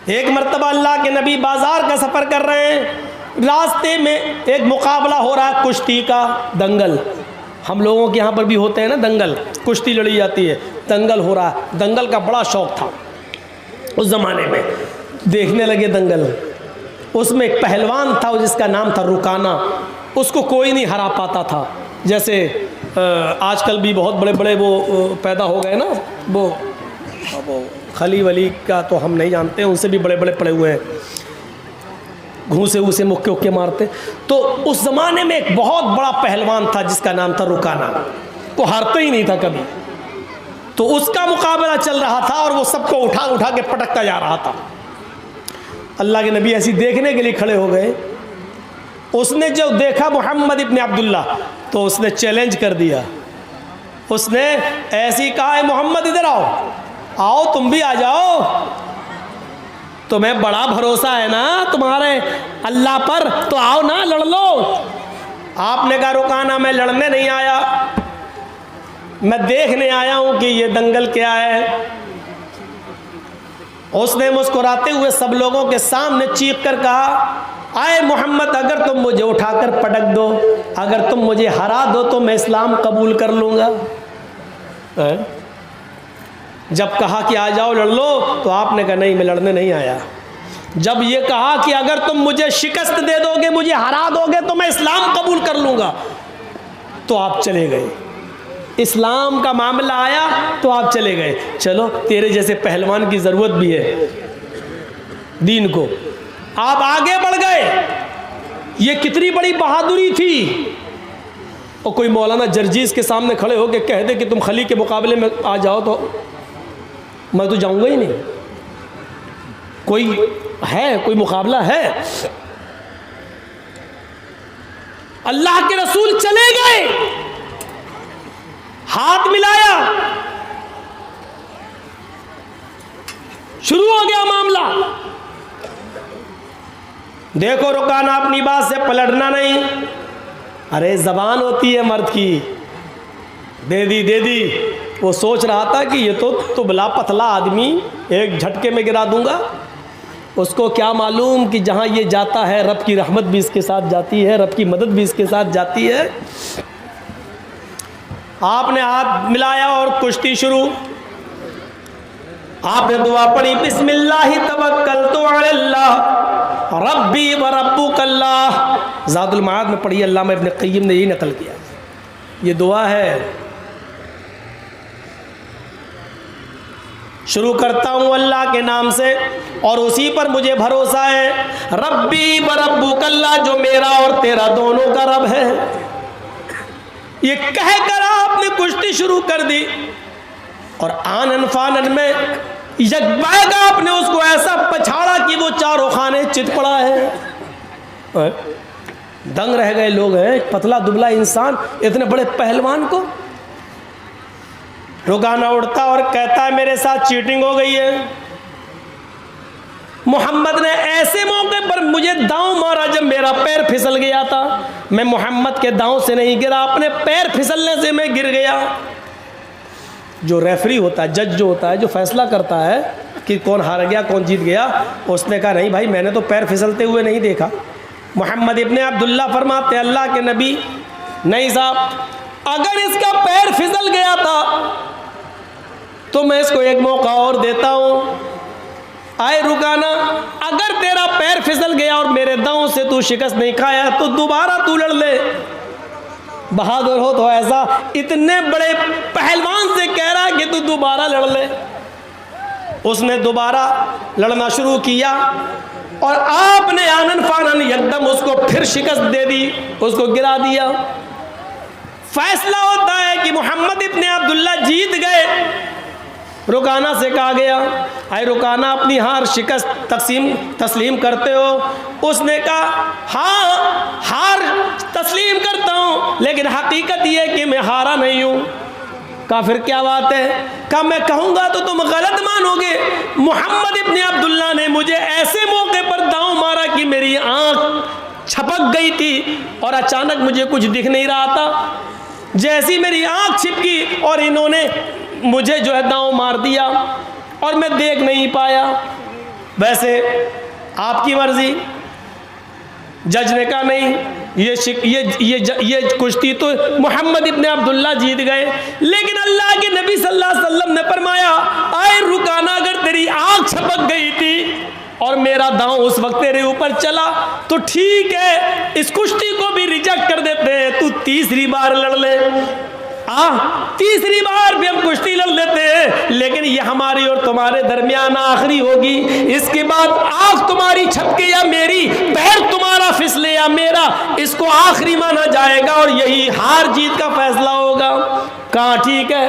एक मर्तबा अल्लाह के नबी बाजार का सफ़र कर रहे हैं, रास्ते में एक मुकाबला हो रहा है कुश्ती का, दंगल। हम लोगों के यहाँ पर भी होते हैं ना दंगल, कुश्ती लड़ी जाती है, दंगल हो रहा है। दंगल का बड़ा शौक़ था उस ज़माने में, देखने लगे दंगल। उसमें एक पहलवान था जिसका नाम था रुकाना, उसको कोई नहीं हरा पाता था। जैसे आजकल भी बहुत बड़े बड़े वो पैदा हो गए ना, वो खली वली का तो हम नहीं जानते हैं, उनसे भी बड़े बड़े पड़े हुए हैं, घूसे उसे मुक्के उक्के मारते। तो उस ज़माने में एक बहुत बड़ा पहलवान था जिसका नाम था रुकाना, वो हारता ही नहीं था कभी। तो उसका मुकाबला चल रहा था और वो सबको उठा उठा के पटकता जा रहा था। अल्लाह के नबी ऐसी देखने के लिए खड़े हो गए। उसने जब देखा मोहम्मद इब्न अब्दुल्ला, तो उसने चैलेंज कर दिया। उसने ऐसी कहा, मोहम्मद इधर आओ, आओ तुम भी आ जाओ, तुम्हें बड़ा भरोसा है ना तुम्हारे अल्लाह पर, तो आओ ना लड़ लो। आपने कहा रुकाना, मैं लड़ने नहीं आया, मैं देखने आया हूं कि ये दंगल क्या है। उसने मुस्कुराते हुए सब लोगों के सामने चीख कर कहा, आए मोहम्मद, अगर तुम मुझे उठाकर पटक दो, अगर तुम मुझे हरा दो तो मैं इस्लाम कबूल कर लूँगा। जब कहा कि आ जाओ लड़ लो, तो आपने कहा नहीं, मैं लड़ने नहीं आया। जब ये कहा कि अगर तुम मुझे शिकस्त दे दोगे, मुझे हरा दोगे, तो मैं इस्लाम कबूल कर लूँगा, तो आप चले गए। इस्लाम का मामला आया तो आप चले गए। चलो, तेरे जैसे पहलवान की ज़रूरत भी है दीन को। आप आगे बढ़ गए, ये कितनी बड़ी बहादुरी थी। और कोई मौलाना जर्जीस के सामने खड़े होकर कह दे कि तुम खली के मुकाबले में आ जाओ, तो मैं तो जाऊंगा ही नहीं। कोई मुकाबला है? अल्लाह के रसूल चले गए, हाथ मिलाया, शुरू हो गया मामला। देखो रुकाना, अपनी बात से पलटना नहीं। अरे जबान होती है मर्द की, दे दी। वो सोच रहा था कि ये तो दुबला पतला आदमी, एक झटके में गिरा दूंगा। उसको क्या मालूम कि जहाँ ये जाता है रब की रहमत भी इसके साथ जाती है, रब की मदद भी इसके साथ जाती है। आपने हाथ मिलाया और कुश्ती शुरू। आपने दुआ पढ़ी, बिस्मिल्लाहि तवक्कलतु अलल्लाह रब्बी व रब्बुकल्लाह। ज़ादुल माद में पढ़ी, अल्लामा इब्न क़य्यिम ने यही नकल किया। ये दुआ है। शुरू करता हूँ अल्लाह के नाम से और उसी पर मुझे भरोसा है। रब्बी व रब्बुकल्लाह, जो मेरा और तेरा दोनों का रब है। ये कहकर आपने कुश्ती शुरू कर दी और आनन फानन में यकबाग आपने उसको ऐसा पछाड़ा कि वो चारों खाने चित पड़ा है। दंग रह गए लोग। हैं पतला दुबला इंसान, इतने बड़े पहलवान को। रुकाना उड़ता और कहता है मेरे साथ चीटिंग हो गई है। मोहम्मद ने ऐसे मौके पर मुझे दांव मारा जब मेरा पैर फिसल गया था। मैं मोहम्मद के दांव से नहीं गिरा, अपने पैर फिसलने से मैं गिर गया। जो रेफरी होता है, जज जो होता है, जो फैसला करता है कि कौन हार गया कौन जीत गया, उसने कहा नहीं भाई, मैंने तो पैर फिसलते हुए नहीं देखा। मोहम्मद इब्ने अब्दुल्ला फरमाते अल्लाह के नबी, नहीं साहब, अगर इसका पैर फिसल गया था तो मैं इसको एक मौका और देता हूँ। आए रुकाना, अगर तेरा पैर फिसल गया और मेरे दांव से तू शिकस्त नहीं खाया तो दोबारा तू लड़ ले। बहादुर हो तो ऐसा इतने बड़े पहलवान से कह रहा है कि तू दोबारा लड़ ले। उसने दोबारा लड़ना शुरू किया और आपने आनन फानन एकदम उसको फिर शिकस्त दे दी, उसको गिरा दिया। फैसला होता है कि मोहम्मद इब्ने अब्दुल्ला जीत गए। रुकाना से कहा गया, आए रुकाना, अपनी हार शिकस्त तस्लीम करते हो? उसने कहा हाँ, हार तस्लीम करता हूँ, लेकिन हकीकत ये कि मैं हारा नहीं हूँ। कहा फिर क्या बात है? कहा मैं कहूँगा तो तुम गलत मानोगे। मोहम्मद इब्ने अब्दुल्ला ने मुझे ऐसे मौके पर दांव मारा कि मेरी आँख छपक गई थी और अचानक मुझे कुछ दिख नहीं रहा था। जैसी मेरी आँख छिपकी और इन्होंने मुझे जो है दांव मार दिया और मैं देख नहीं पाया। वैसे आपकी मर्जी। जज ने कहा नहीं, ये कुश्ती तो मोहम्मद इब्ने अब्दुल्ला जीत गए। लेकिन अल्लाह के नबी सल्लल्लाहु अलैहि वसल्लम ने फरमाया, आए रुकाना, अगर तेरी आंख छपक गई थी और मेरा दांव उस वक्त तेरे ऊपर चला तो ठीक है, इस कुश्ती को भी रिजेक्ट कर देते हैं, तू तीसरी बार लड़ ले। तीसरी बार भी हम कुश्ती लड़ लेते हैं, लेकिन ये हमारी और तुम्हारे दरमियान आखिरी होगी। इसके बाद आंख तुम्हारी छपके या मेरी, पैर तुम्हारा फिसले या मेरा, इसको आखिरी माना जाएगा और यही हार जीत का फैसला होगा। कहा ठीक है।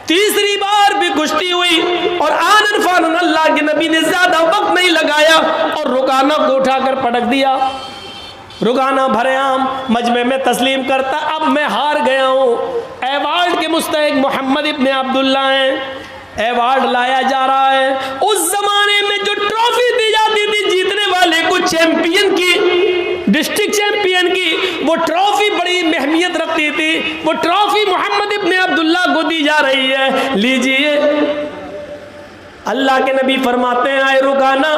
तीसरी बार भी कुश्ती हुई और आनन फानन अल्लाह के नबी ने ज्यादा वक्त नहीं लगाया और रुकाना को उठाकर पटक दिया। रुकाना भरेआम मजमे में तस्लीम करता, अब मैं हार गया हूँ। एवार्ड के मुस्तहिक मोहम्मद इब्ने अब्दुल्ला हैं। एवार्ड लाया जा रहा है। उस जमाने में जो ट्रॉफी दी जाती थी जीतने वाले को, चैंपियन की, डिस्ट्रिक्ट चैंपियन की, वो ट्रॉफी बड़ी अहमियत रखती थी। वो ट्रॉफी मोहम्मद इब्ने अब्दुल्ला को दी जा रही है, लीजिए। अल्लाह के नबी फरमाते हैं, आए रुकाना,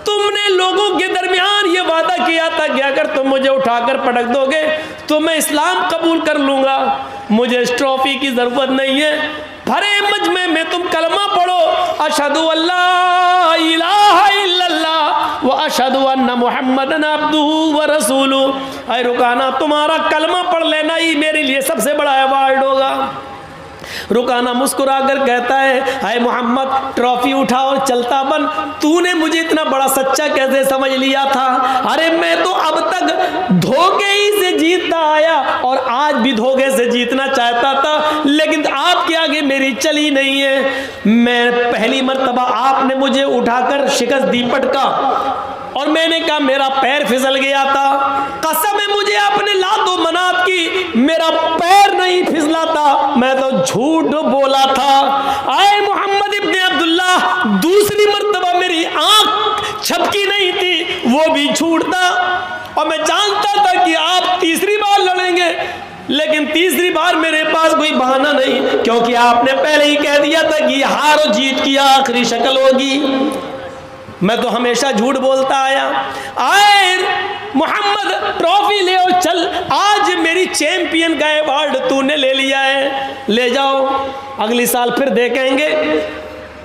तुमने लोगों के दरमियान ये वादा किया था कि अगर तुम मुझे उठाकर पटक दोगे तो मैं इस्लाम कबूल कर लूंगा, मुझे इस ट्रॉफी की जरूरत नहीं है। भरे मजमे में तुम कलमा पढ़ो, अशहदु अल्ला इलाहा इल्लल्लाह व अशहदु अन्ना मुहम्मदन अब्दुहु व रसूलुहु। ऐ रुकाना, तुम्हारा कलमा पढ़ लेना ही मेरे लिए सबसे बड़ा अवार्ड होगा। रुकाना मुस्कुराकर कहता है, हाय मोहम्मद, ट्रॉफी उठा और चलता बन। तूने मुझे इतना बड़ा सच्चा कैसे समझ लिया था? अरे मैं तो अब तक धोखे ही से जीतता आया और आज भी धोखे से जीतना चाहता था, लेकिन आपके आगे मेरी चली नहीं है। मैं पहली मर्तबा आपने मुझे उठाकर शिकस्त दी, पटका, और मैंने कहा मेरा पैर फिसल गया था। कसम है मुझे अपने लातो मनात की, मेरा पैर नहीं फिसला था, मैं तो झूठ बोला था। आए मोहम्मद इब्ने अब्दुल्ला, दूसरी मर्तबा मेरी आंख छपकी नहीं थी, वो भी झूठ था। और मैं जानता था कि आप तीसरी बार लड़ेंगे, लेकिन तीसरी बार मेरे पास कोई बहाना नहीं, क्योंकि आपने पहले ही कह दिया था कि हार और जीत की आखिरी शक्ल होगी। मैं तो हमेशा झूठ बोलता आया। आए मोहम्मद, ट्रॉफी ले और चल, आज मेरी चैंपियन का अवार्ड तूने ले लिया है, ले जाओ, अगली साल फिर देखेंगे।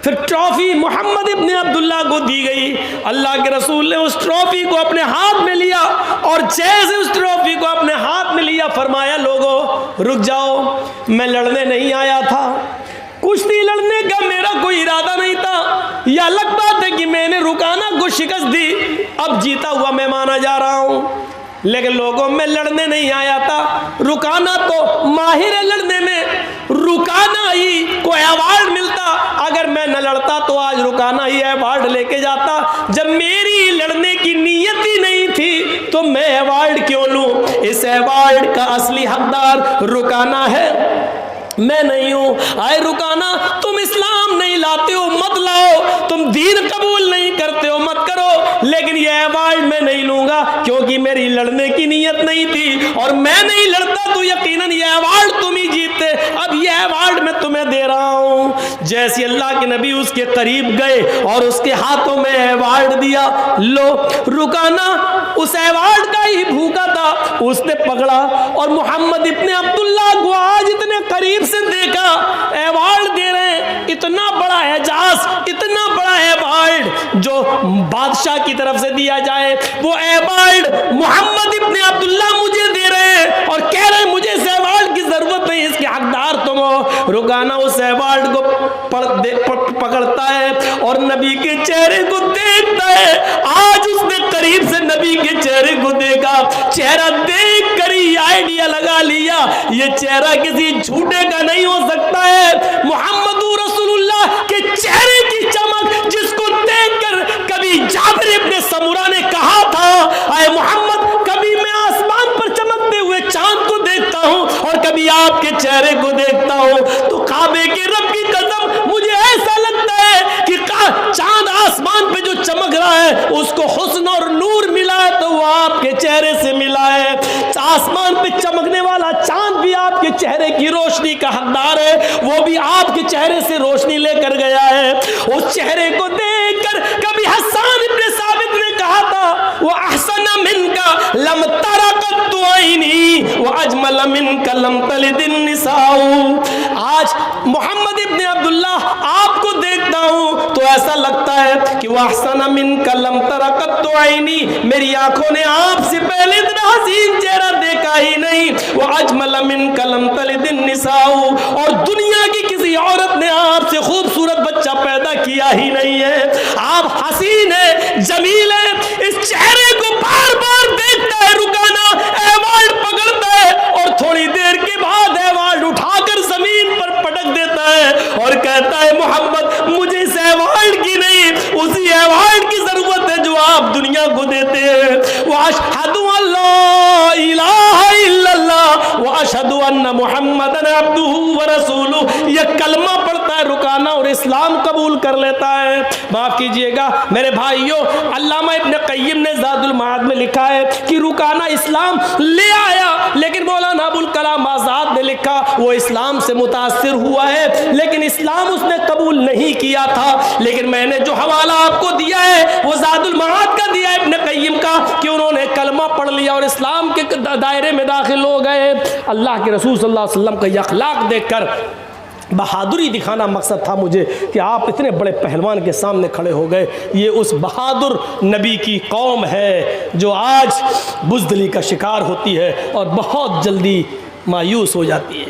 फिर ट्रॉफी मोहम्मद इब्ने अब्दुल्ला को दी गई। अल्लाह के रसूल ने उस ट्रॉफी को अपने हाथ में लिया और जैसे उस ट्रॉफी को अपने हाथ में लिया, फरमाया, लोगों रुक जाओ, मैं लड़ने नहीं आया था, कुश्ती लड़ने का मेरा कोई इरादा नहीं था। यह अलग बात है कि मैंने रुकाना को शिकस्त दी, अब जीता हुआ मैं माना जा रहा हूँ, लेकिन लोगों में लड़ने नहीं आया था। रुकाना तो माहिर है लड़ने में, रुकाना ही को अवार्ड मिलता। अगर मैं न लड़ता तो आज रुकाना ही अवार्ड लेके जाता। जब मेरी लड़ने की नीयत ही नहीं थी तो मैं अवार्ड क्यों लूं? इस अवार्ड का असली हकदार रुकाना है, मैं नहीं हूं। आए रुकाना, तुम इस्लाम नहीं लाते हो, मत लाओ, तुम दीन कबूल नहीं करते हो, मत करो, लेकिन यह अवार्ड मैं नहीं लूंगा, क्योंकि मेरी लड़ने की नीयत नहीं थी और मैं नहीं लड़ता तो यकीनन यह अवार्ड तुम ही जीतते। अब यह अवार्ड मैं तुम्हें दे रहा हूं। जैसे अल्लाह के नबी उसके करीब गए और उसके हाथों में अवार्ड दिया, लो। रुकाना उस अवार्ड का ही भूखा था, उसने पकड़ा और मोहम्मद इब्ने अब्दुल्ला को आज इतने करीब से देखा, अवार्ड दे रहे हैं, इतना बड़ा एजाज, इतना बड़ा अवार्ड जो बादशाह की तरफ से दिया जाए, वो अवार्ड मोहम्मद इब्ने अब्दुल्ला मुझे दे रहे हैं और कह रहे हैं मुझे इस अवार्ड की जरूरत नहीं, इसके हकदार तुम हो। रुकाना उस अवार्ड को पकड़ता है और नबी के चेहरे को देखता है। आज उसने करीब से नबी के चेहरे को देखा, चेहरा देख कर ही आइडिया लगा लिया, ये चेहरा किसी झूठे का नहीं हो सकता है। मोहम्मद रसूलुल्लाह के चेहरे की चमक जिसको देखकर कभी जाबिर इब्ने समुरा ने कहा था, आए मोहम्मद, कभी मैं आसमान पर चमकते हुए चांद को देखता हूं और कभी आपके चेहरे को देखता हूं, तो काबे के रब की कसम मुझे ऐसा लगता है कि चांद आसमान पे जो चमक रहा है उसको हुस्न और नूर मिला है तो वो आपके चेहरे से मिला है। आसमान पे चमकने वाला चांद भी आपके चेहरे की रोशनी का हकदार है, वो भी आपके चेहरे से रोशनी लेकर गया है। उस चेहरे को देखकर कभी हूँ। आज मोहम्मद इब्न अब्दुल्लाह आपको देखता हूँ तो ऐसा लगता है कि वहसन मिन कलम तरकत आईनी, मेरी आंखों ने आपसे पहले इतना हसीन चेहरा देखा ही नहीं। वो अजमल मिन कलम तलिदिन निसाऊ, और दुनिया की किसी औरत ने आपसे खूबसूरत बच्चा पैदा किया ही नहीं है। आप हसीन है, जमील है, इस चेहरे को बार बार देखता है रुकाना एवार्ड पकड़ता है और थोड़ी देर के बाद एवार्ड उठाकर जमीन पर पटक देता है और कहता है मोहम्मद मुझे इस एवार्ड की नहीं, उसी एवार्ड की जरूरत है जो आप दुनिया को देते हैं। वो अशहदु अल्ला इलाहा इल्लल्लाह व अशहदु अन्ना मुहम्मदन अब्दुहु व रसूलुहु, ये कलमा पढ़ता है रुकाना और इस्लाम कबूल कर लेता है। माफ कीजिएगा मेरे भाइयों, अल्लामा इब्न क़य्यिम ने ज़ादुल मआद में लिखा है कि रुकाना इस्लाम ले आया, लेकिन मौलाना अबुल कलाम आज़ाद ने लिखा वो इस्लाम से मुतासिर हुआ है लेकिन इस्लाम उसने कबूल नहीं किया था। लेकिन मैंने जो हवाला आपको दिया है वो ज़ादुल मआद का दिया इब्न क़य्यिम का कि उन्होंने कलमा पढ़ लिया और इस्लाम के दायरे में दाखिल हो गए। अल्लाह के रसूल सल्लल्लाहु अलैहि वसल्लम का ये अखलाक देखकर बहादुरी दिखाना मकसद था मुझे कि आप इतने बड़े पहलवान के सामने खड़े हो गए। ये उस बहादुर नबी की कौम है जो आज बुज़दिली का शिकार होती है और बहुत जल्दी मायूस हो जाती है।